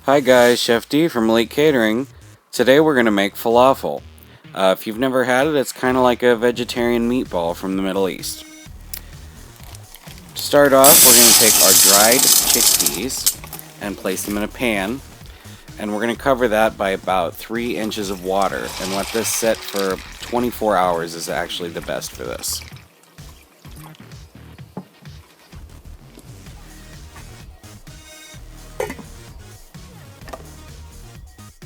Hi guys, Chef D from Elite Catering. Today we're going to make falafel. If you've never had it, it's kind of like a vegetarian meatball from the Middle East. To start off, we're going to take our dried chickpeas and place them in a pan. And we're going to cover that by about 3 inches of water and let this sit for 24 hours is actually the best for this.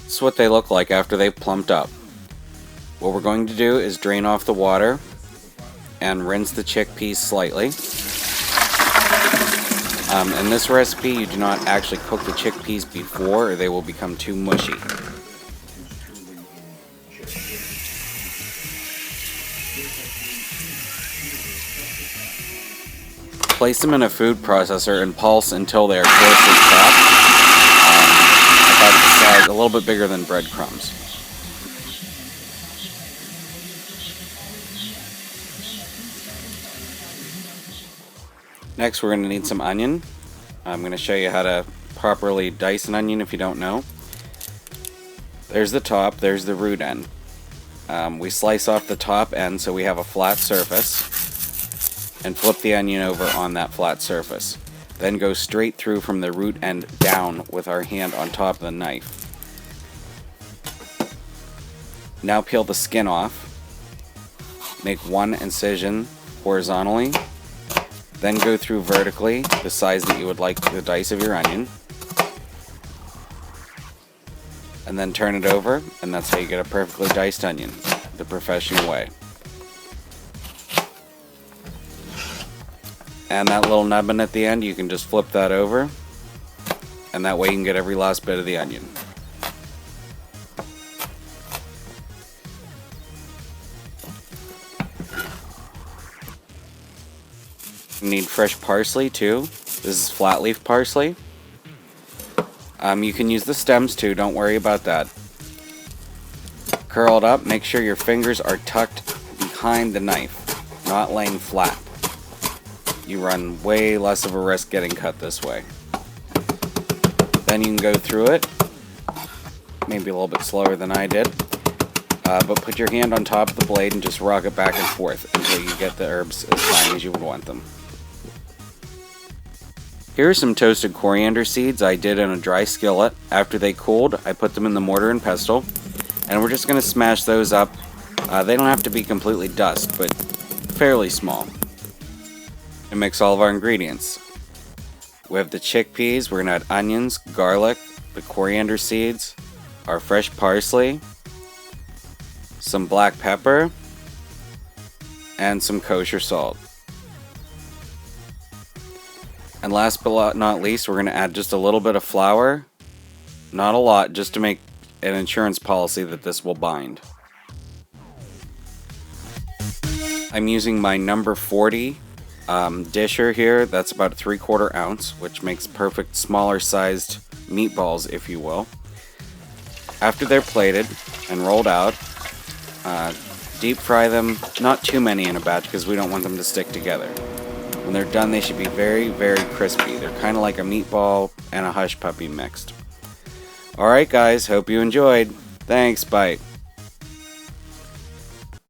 This is what they look like after they've plumped up. What we're going to do is drain off the water and rinse the chickpeas slightly. In this recipe, you do not actually cook the chickpeas before or they will become too mushy. Place them in a food processor and pulse until they are coarsely chopped. About the size, a little bit bigger than breadcrumbs. Next, we're going to need some onion. I'm going to show you how to properly dice an onion if you don't know. There's the top, there's the root end. We slice off the top end so we have a flat surface and flip the onion over on that flat surface. Then go straight through from the root end down with our hand on top of the knife. Now peel the skin off. Make one incision horizontally. Then go through vertically, the size that you would like the dice of your onion. And then turn it over, and that's how you get a perfectly diced onion, the professional way. And that little nubbin at the end, you can just flip that over, and that way you can get every last bit of the onion. You need fresh parsley too. This is flat leaf parsley. You can use the stems too, don't worry about that. Curl it up, make sure your fingers are tucked behind the knife, not laying flat. You run way less of a risk getting cut this way. Then you can go through it, maybe a little bit slower than I did, but put your hand on top of the blade and just rock it back and forth until you get the herbs as fine as you would want them. Here are some toasted coriander seeds I did in a dry skillet. After they cooled, I put them in the mortar and pestle, and we're just going to smash those up. They don't have to be completely dust, but fairly small. And mix all of our ingredients. We have the chickpeas, we're going to add onions, garlic, the coriander seeds, our fresh parsley, some black pepper, and some kosher salt. And last but not least, we're going to add just a little bit of flour, not a lot, just to make an insurance policy that this will bind. I'm using my number 40 disher here. That's about 3/4 ounce, which makes perfect smaller sized meatballs, if you will. After they're plated and rolled out, deep fry them, not too many in a batch because we don't want them to stick together. When they're done, they should be very, very crispy. They're kind of like a meatball and a hush puppy mixed. Alright guys, hope you enjoyed. Thanks, bye.